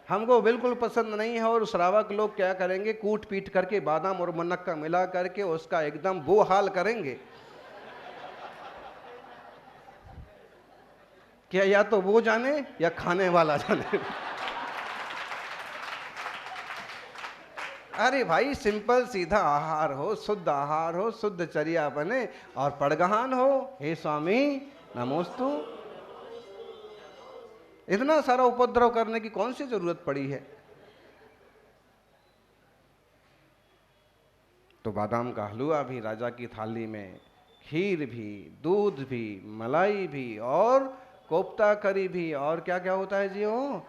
हमको बिल्कुल पसंद नहीं है। और श्रावक लोग क्या करेंगे, कूट पीट करके बादाम और मुनक्का मिला करके उसका एकदम वो हाल करेंगे क्या या तो वो जाने या खाने वाला जाने। अरे भाई, सिंपल सीधा आहार हो, शुद्ध आहार हो, शुद्ध चर्या बने और पड़गहान हो। हे स्वामी नमोस्तु। इतना सारा उपद्रव करने की कौन सी जरूरत पड़ी है। तो बादाम का हलवा भी राजा की थाली में, खीर भी, दूध भी, मलाई भी और कोफ्ता करी भी, और क्या क्या होता है जी वो,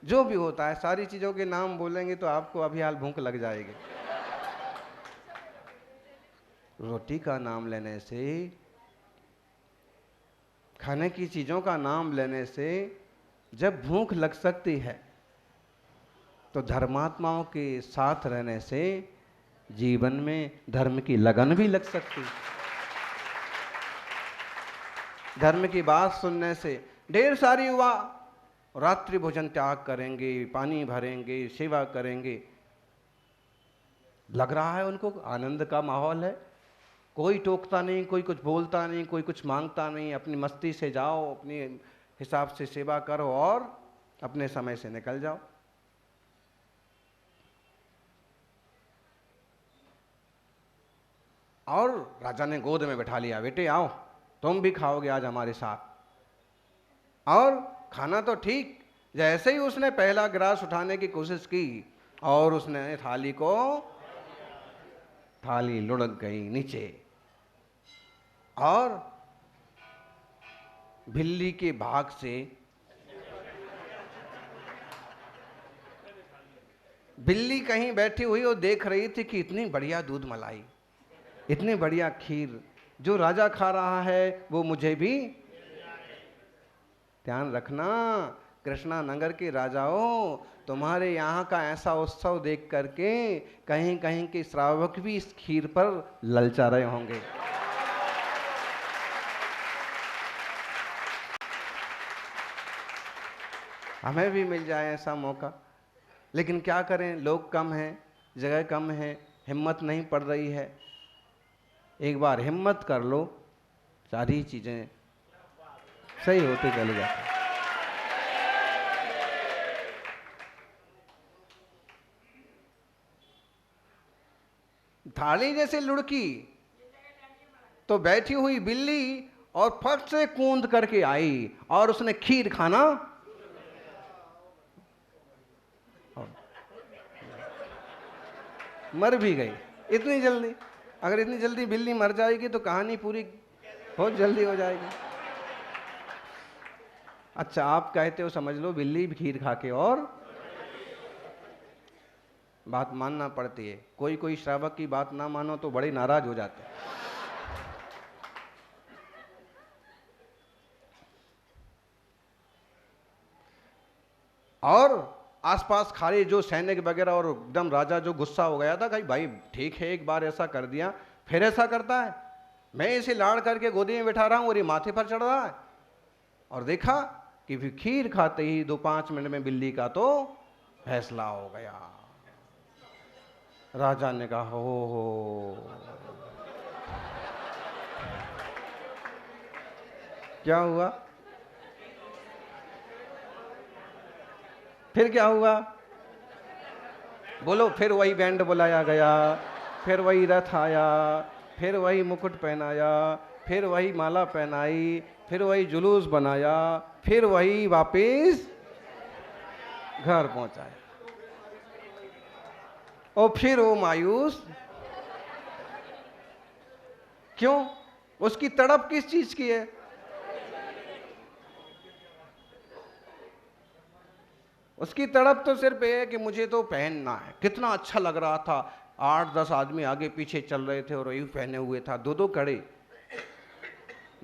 जो भी होता है, सारी चीजों के नाम बोलेंगे तो आपको अभी हाल भूख लग जाएगी। रोटी का नाम लेने से, खाने की चीजों का नाम लेने से जब भूख लग सकती है, तो धर्मात्माओं के साथ रहने से जीवन में धर्म की लगन भी लग सकती है। धर्म की बात सुनने से ढेर सारी युवा रात्रि भोजन त्याग करेंगे, पानी भरेंगे, सेवा करेंगे। लग रहा है उनको आनंद का माहौल है, कोई टोकता नहीं, कोई कुछ बोलता नहीं, कोई कुछ मांगता नहीं। अपनी मस्ती से जाओ, अपने हिसाब से सेवा करो और अपने समय से निकल जाओ। और राजा ने गोद में बैठा लिया, बेटे आओ, तुम भी खाओगे आज हमारे साथ। और खाना तो ठीक, जैसे ही उसने पहला गिलास उठाने की कोशिश की और उसने थाली लुढ़क गई नीचे। और बिल्ली के भाग से बिल्ली कहीं बैठी हुई और देख रही थी कि इतनी बढ़िया दूध मलाई, इतनी बढ़िया खीर, जो राजा खा रहा है वो मुझे भी। ध्यान रखना कृष्णा नगर के राजाओं, तुम्हारे यहाँ का ऐसा उत्सव देख करके कहीं कहीं के श्रावक भी इस खीर पर ललचा रहे होंगे। हमें भी मिल जाए ऐसा मौका, लेकिन क्या करें, लोग कम हैं, जगह कम है, हिम्मत नहीं पड़ रही है। एक बार हिम्मत कर लो, सारी चीजें सही होते चले जाते। थाली जैसे लुढ़की तो बैठी हुई बिल्ली और फट से कूद करके आई और उसने खीर खाना मर भी गई इतनी जल्दी। अगर इतनी जल्दी बिल्ली मर जाएगी तो कहानी पूरी बहुत जल्दी हो जाएगी। अच्छा, आप कहते हो समझ लो बिल्ली भी खीर खा के और बात मानना पड़ती है। कोई कोई श्रावक की बात ना मानो तो बड़े नाराज हो जाते हैं। और आसपास खाली जो सैनिक वगैरह और एकदम राजा जो गुस्सा हो गया था कि भाई ठीक है, एक बार ऐसा कर दिया फिर ऐसा करता है, मैं इसे लाड़ करके गोदी में बैठा रहा हूं और ये माथे पर चढ़ रहा है। और देखा कि फिर खीर खाते ही 2-5 मिनट में बिल्ली का तो फैसला हो गया। राजा ने कहा हो क्या हुआ, फिर क्या हुआ बोलो। फिर वही बैंड बुलाया गया, फिर वही रथ आया, फिर वही मुकुट पहनाया, फिर वही माला पहनाई, फिर वही जुलूस बनाया, फिर वही वापिस घर पहुंचाया। और फिर वो मायूस क्यों, उसकी तड़प किस चीज की है। उसकी तड़प तो सिर्फ ये है कि मुझे तो पहनना है। कितना अच्छा लग रहा था, 8-10 आदमी आगे पीछे चल रहे थे और वही पहने हुए था, 2-2 कड़े,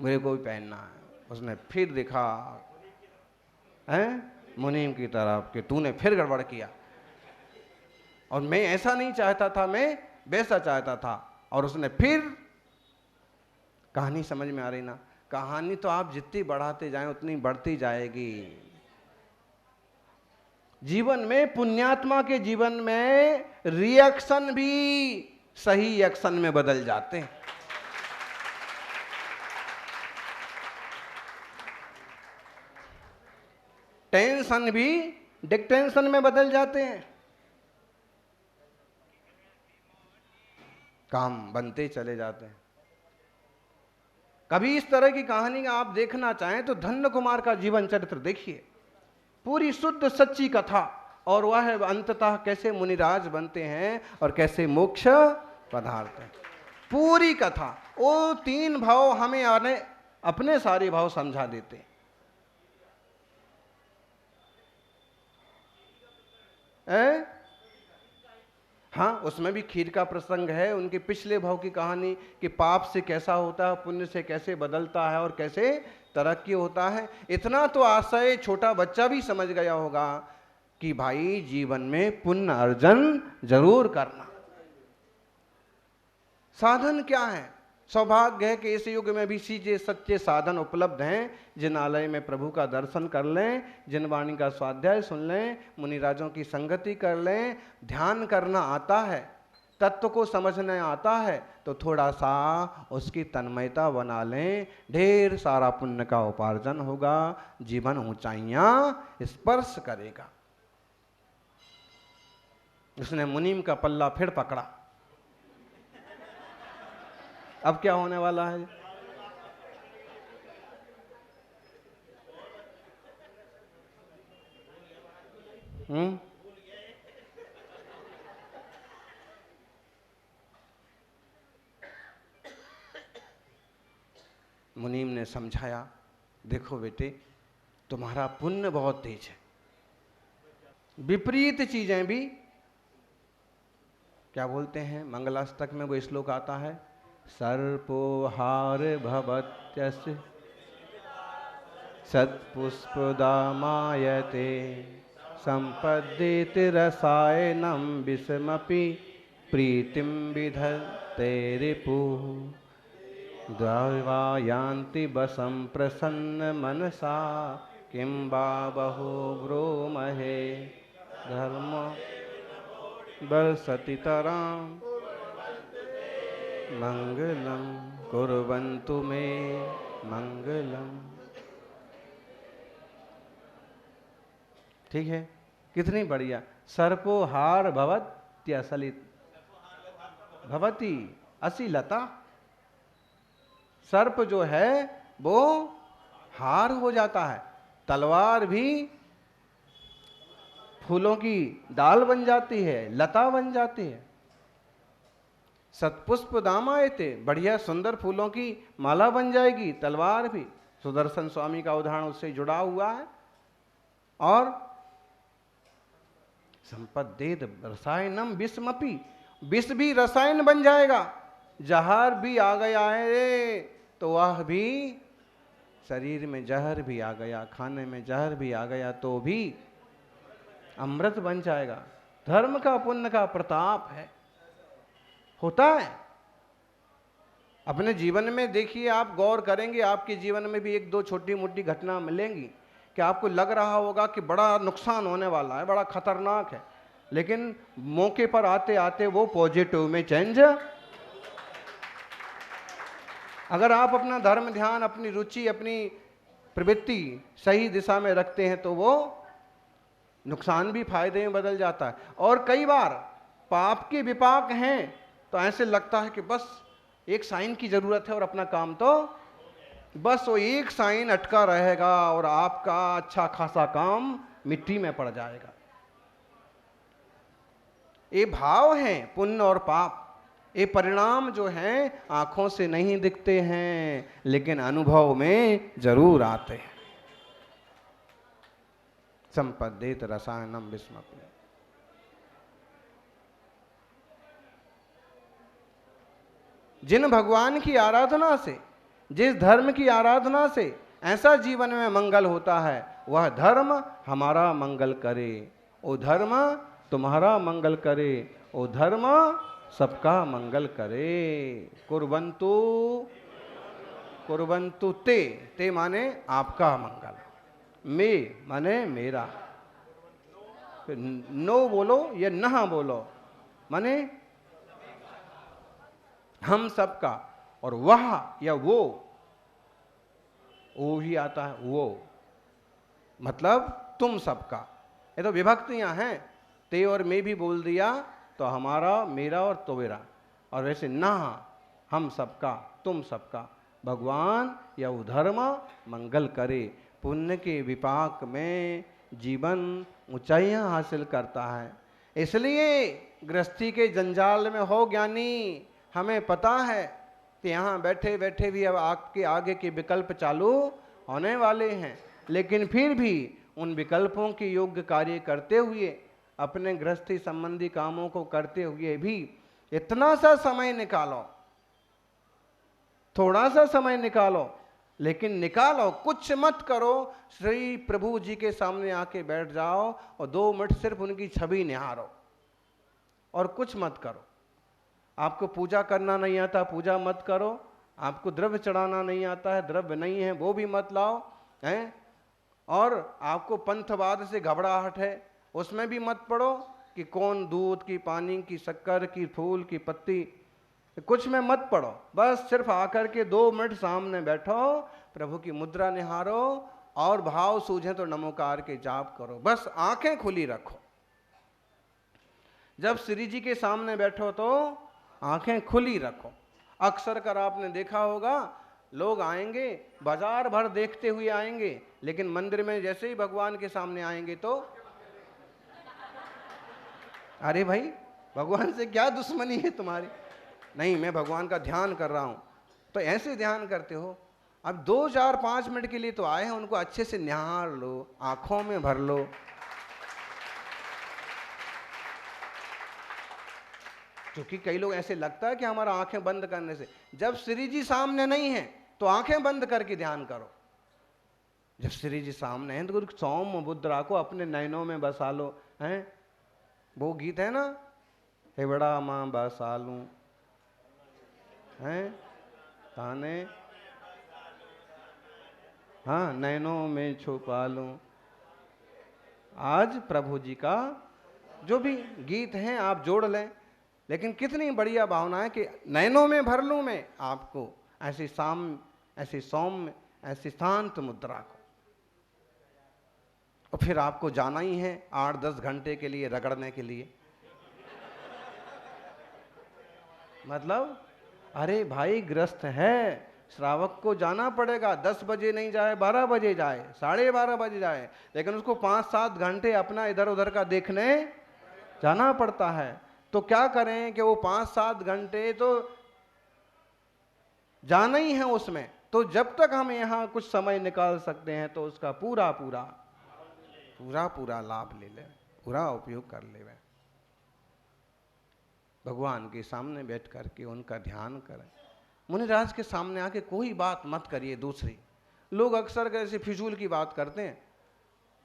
मेरे को भी पहनना है। उसने फिर देखा है मुनीम की तरफ कि तूने फिर गड़बड़ किया और मैं ऐसा नहीं चाहता था, मैं वैसा चाहता था। और उसने फिर, कहानी समझ में आ रही ना? कहानी तो आप जितनी बढ़ाते जाएं उतनी बढ़ती जाएगी। जीवन में, पुण्यात्मा के जीवन में रिएक्शन भी सही एक्शन में बदल जाते हैं। टेंशन भी डिटेंशन में बदल जाते हैं। काम बनते चले जाते हैं। कभी इस तरह की कहानी आप देखना चाहें तो धन्य कुमार का जीवन चरित्र देखिए, पूरी शुद्ध सच्ची कथा, और वह अंततः कैसे मुनिराज बनते हैं और कैसे मोक्ष पधारते हैं। पूरी कथा, वो तीन भाव हमें अपने सारे भाव समझा देते हैं। हाँ, उसमें भी खीर का प्रसंग है, उनके पिछले भाव की कहानी कि पाप से कैसा होता है, पुण्य से कैसे बदलता है और कैसे तरक्की होता है। इतना तो आशय छोटा बच्चा भी समझ गया होगा कि भाई जीवन में पुण्य अर्जन जरूर करना। साधन क्या है? सौभाग्य है कि इस युग में भी सीधे सच्चे साधन उपलब्ध हैं। जिन आलय में प्रभु का दर्शन कर लें, जिन वाणी का स्वाध्याय सुन लें, मुनिराजों की संगति कर लें, ध्यान करना आता है, तत्व को समझना आता है, तो थोड़ा सा उसकी तन्मयता बना लें, ढेर सारा पुण्य का उपार्जन होगा, जीवन ऊंचाइयां स्पर्श करेगा। उसने मुनीम का पल्ला फिर पकड़ा। अब क्या होने वाला है? मुनीम ने समझाया, देखो बेटे, तुम्हारा पुण्य बहुत तेज है, विपरीत चीजें भी, क्या बोलते हैं मंगलाष्टक में वो श्लोक आता है, सर्पोहार भवत्यस्य सत्पुष्पदामायते संपद्येति रसायनं विषमपि प्रीतिं विधत्ते रिपुः द्वा यान्ति वशं प्रसन्न मनसा किं वा बहु ब्रूमहे धर्म वर्षतितरां मंगलम कुर्वन्तु मे मंगलम। ठीक है, कितनी बढ़िया। सर्पोहार भवत्यसलित भवती असीलता। सर्प जो है वो हार हो जाता है, तलवार भी फूलों की डाल बन जाती है, लता बन जाती है। सत्पुष्प दामायते, बढ़िया सुंदर फूलों की माला बन जाएगी, तलवार भी। सुदर्शन स्वामी का उदाहरण उससे जुड़ा हुआ है। और संपद्येत रसायनम विषमपि, विष भी रसायन बन जाएगा। जहर भी आ गया है तो वह भी, शरीर में जहर भी आ गया, खाने में जहर भी आ गया तो भी अमृत बन जाएगा। धर्म का, पुण्य का प्रताप है, होता है। अपने जीवन में देखिए, आप गौर करेंगे, आपके जीवन में भी एक दो छोटी मोटी घटना मिलेंगी कि आपको लग रहा होगा कि बड़ा नुकसान होने वाला है, बड़ा खतरनाक है, लेकिन मौके पर आते आते वो पॉजिटिव में चेंज। अगर आप अपना धर्म, ध्यान, अपनी रुचि, अपनी प्रवृत्ति सही दिशा में रखते हैं तो वो नुकसान भी फायदे में बदल जाता है। और कई बार पाप के विपाक हैं तो ऐसे लगता है कि बस एक साइन की जरूरत है और अपना काम तो, बस वो एक साइन अटका रहेगा और आपका अच्छा खासा काम मिट्टी में पड़ जाएगा। ये भाव हैं पुण्य और पाप, ये परिणाम जो हैं आंखों से नहीं दिखते हैं लेकिन अनुभव में जरूर आते हैं। संपद्येत रसायनम विषमपि। जिन भगवान की आराधना से, जिस धर्म की आराधना से ऐसा जीवन में मंगल होता है, वह धर्म हमारा मंगल करे, ओ धर्म तुम्हारा मंगल करे, ओ धर्म सबका मंगल करे। कुर्वन्तु कुर्वन्तु ते, ते माने आपका मंगल, मे माने मेरा, फिर नो बोलो या नहा बोलो माने हम सबका, और वह या वो ही आता है, वो मतलब तुम सबका। ये तो विभक्तियां हैं, ते और मैं भी बोल दिया तो हमारा, मेरा और तोवेरा, और वैसे ना हम सबका, तुम सबका। भगवान या धर्म मंगल करे, पुण्य के विपाक में जीवन ऊंचाइयां हासिल करता है। इसलिए गृहस्थी के जंजाल में हो ज्ञानी, हमें पता है कि यहाँ बैठे बैठे भी अब आपके आगे के विकल्प चालू होने वाले हैं, लेकिन फिर भी उन विकल्पों के योग्य कार्य करते हुए, अपने गृहस्थी संबंधी कामों को करते हुए भी इतना सा समय निकालो, थोड़ा सा समय निकालो, लेकिन निकालो, कुछ मत करो, श्री प्रभु जी के सामने आके बैठ जाओ और 2 मिनट सिर्फ उनकी छवि निहारो और कुछ मत करो। आपको पूजा करना नहीं आता, पूजा मत करो। आपको द्रव्य चढ़ाना नहीं आता है, द्रव्य नहीं है वो भी मत लाओ हैं। और आपको पंथवाद से घबराहट है, उसमें भी मत पड़ो कि कौन दूध की, पानी की, शक्कर की, फूल की पत्ती, कुछ में मत पड़ो। बस सिर्फ आकर के 2 मिनट सामने बैठो, प्रभु की मुद्रा निहारो और भाव सूझे तो नमोकार के जाप करो। बस आंखें खुली रखो। जब श्री जी के सामने बैठो तो आंखें खुली रखो। अक्सर कर आपने देखा होगा, लोग आएंगे बाजार भर देखते हुए आएंगे, लेकिन मंदिर में जैसे ही भगवान के सामने आएंगे तो अरे भाई भगवान से क्या दुश्मनी है तुम्हारी? नहीं, मैं भगवान का ध्यान कर रहा हूं। तो ऐसे ध्यान करते हो? अब 2, 4, 5 मिनट के लिए तो आए हैं, उनको अच्छे से निहार लो, आंखों में भर लो। क्योंकि कई लोग ऐसे लगता है कि हमारा आंखें बंद करने से, जब श्री जी सामने नहीं है तो आंखें बंद करके ध्यान करो। जब श्री जी सामने हैं तो सौम्य मुद्रा को अपने नयनों में बसा लो। हैं, वो गीत है ना, हे बड़ा माँ बसालू हैं ताने, हाँ नयनों में छुपा लूं। आज प्रभु जी का जो भी गीत हैं आप जोड़ लें, लेकिन कितनी बढ़िया भावना है कि नयनों में भर लूं मैं आपको, ऐसी ऐसी सौम्य, ऐसी शांत मुद्रा को। और फिर आपको जाना ही है 8-10 घंटे के लिए रगड़ने के लिए। मतलब अरे भाई ग्रस्त है, श्रावक को जाना पड़ेगा, 10 बजे नहीं जाए, 12 बजे जाए, 12:30 बजे जाए, लेकिन उसको 5-7 घंटे अपना इधर उधर का देखने जाना पड़ता है। तो क्या करें कि वो 5-7 घंटे तो जाना ही है उसमें। तो जब तक हम यहाँ कुछ समय निकाल सकते हैं तो उसका पूरा पूरा पूरा पूरा लाभ ले लें, पूरा उपयोग कर ले। भगवान के सामने बैठ करके उनका ध्यान करें। मुनिराज के सामने आके कोई बात मत करिए दूसरी। लोग अक्सर ऐसे फिजूल की बात करते हैं।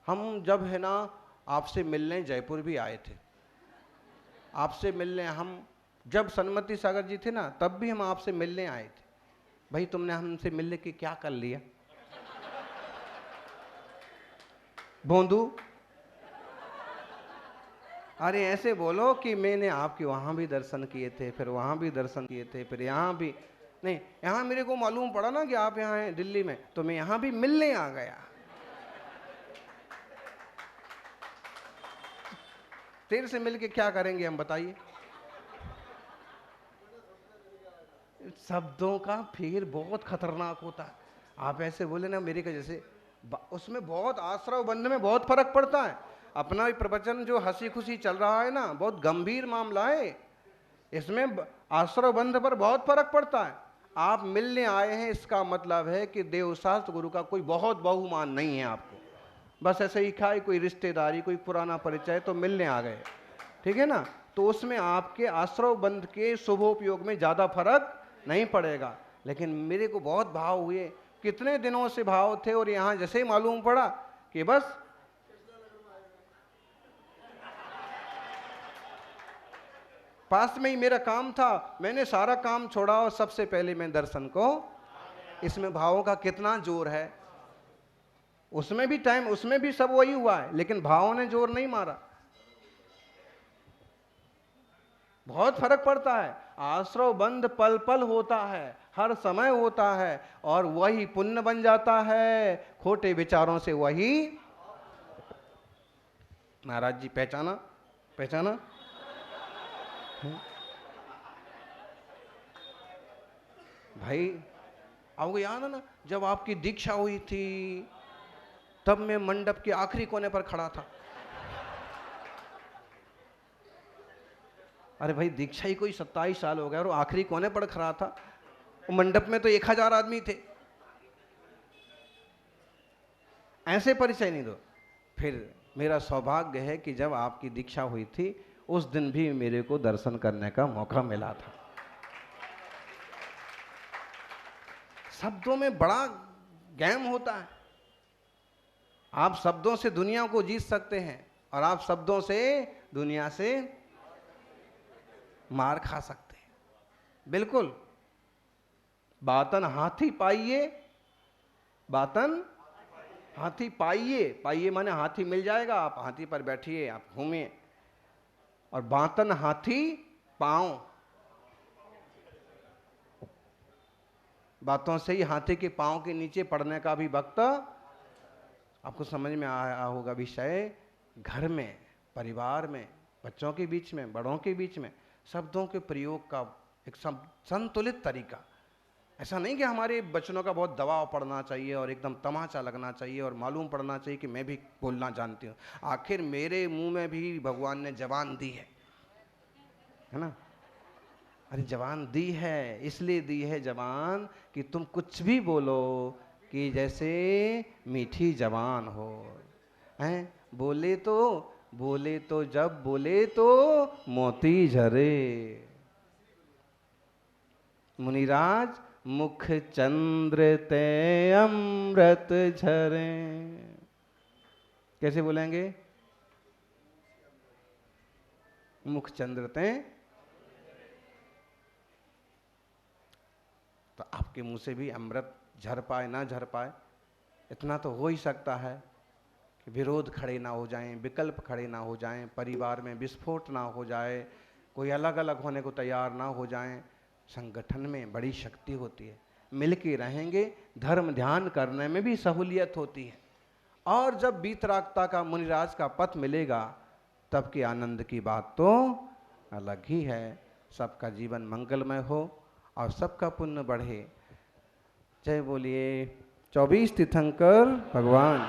हम जब है ना आपसे मिलने जयपुर भी आए थे, आपसे मिलने हम जब सन्मति सागर जी थे ना, तब भी हम आपसे मिलने आए थे। भाई तुमने हमसे मिलने के क्या कर लिया? भोंदू, अरे ऐसे बोलो कि मैंने आपके वहां भी दर्शन किए थे, फिर वहां भी दर्शन किए थे, फिर यहाँ भी नहीं, यहाँ मेरे को मालूम पड़ा ना कि आप यहाँ हैं दिल्ली में, तो मैं यहाँ भी मिलने आ गया। तेरे से मिलके क्या करेंगे हम, बताइए? शब्दों का फिर बहुत खतरनाक होता है। आप ऐसे बोले ना मेरे का जैसे, उसमें बहुत आश्रय बंध में बहुत फर्क पड़ता है। अपना भी प्रवचन जो हंसी खुशी चल रहा है ना, बहुत गंभीर मामला है, इसमें आश्रय बंध पर बहुत फर्क पड़ता है। आप मिलने आए हैं, इसका मतलब है कि देवशास्त्र गुरु का कोई बहुत बहुमान नहीं है आपको, बस ऐसे ही खाए कोई रिश्तेदारी, कोई पुराना परिचय, तो मिलने आ गए, ठीक है ना। तो उसमें आपके आश्रय बंध के शुभोपयोग में ज़्यादा फर्क नहीं पड़ेगा। लेकिन मेरे को बहुत भाव हुए, कितने दिनों से भाव थे, और यहाँ जैसे ही मालूम पड़ा कि बस पास में ही मेरा काम था, मैंने सारा काम छोड़ा और सबसे पहले मैं दर्शन को। इसमें भावों का कितना जोर है। उसमें भी टाइम, उसमें भी सब वही हुआ है, लेकिन भावों ने जोर नहीं मारा। बहुत फर्क पड़ता है। आश्रव बंध पल पल होता है, हर समय होता है, और वही पुण्य बन जाता है। खोटे विचारों से वही। महाराज जी पहचाना, पहचाना? भाई आपको याद है ना, जब आपकी दीक्षा हुई थी तब मैं मंडप के आखिरी कोने पर खड़ा था। अरे भाई दीक्षा ही कोई 27 साल हो गया और आखिरी कोने पर खड़ा था। मंडप में तो 1000 आदमी थे। ऐसे परिचय नहीं दो। फिर मेरा सौभाग्य है कि जब आपकी दीक्षा हुई थी उस दिन भी मेरे को दर्शन करने का मौका मिला था। शब्दों में बड़ा गेम होता है। आप शब्दों से दुनिया को जीत सकते हैं और आप शब्दों से दुनिया से मार खा सकते हैं। बिल्कुल। बातन हाथी पाइए, बातन हाथी पाइए, पाइए माने हाथी मिल जाएगा, आप हाथी पर बैठिए, आप घूमिए। और बातन हाथी पांव, बातों से ही हाथी के पांव के नीचे पड़ने का भी वक्त आपको समझ में आया होगा। विषय घर में, परिवार में, बच्चों के बीच में, बड़ों के बीच में शब्दों के प्रयोग का एक संतुलित तरीका। ऐसा नहीं कि हमारे बचनों का बहुत दबाव पड़ना चाहिए और एकदम तमाचा लगना चाहिए और मालूम पड़ना चाहिए कि मैं भी बोलना जानती हूँ। आखिर मेरे मुंह में भी भगवान ने जबान दी है ना। अरे जबान दी है, इसलिए दी है जबान कि तुम कुछ भी बोलो कि जैसे मीठी जबान हो। हैं? बोले तो जब बोले तो मोती झरे। मुनिराज मुख चंद्र ते अमृत झरे। कैसे बोलेंगे? मुख चंद्र ते। तो आपके मुंह से भी अमृत झर पाए ना झर पाए, इतना तो हो ही सकता है कि विरोध खड़े ना हो जाएं, विकल्प खड़े ना हो जाएं, परिवार में विस्फोट ना हो जाए, कोई अलग अलग होने को तैयार ना हो जाएं। संगठन में बड़ी शक्ति होती है। मिलके रहेंगे, धर्म ध्यान करने में भी सहूलियत होती है। और जब वीतरागता का, मुनिराज का पथ मिलेगा तब के आनंद की बात तो अलग ही है। सबका जीवन मंगलमय हो और सबका पुण्य बढ़े। जय बोलिए 24 तीर्थंकर भगवान।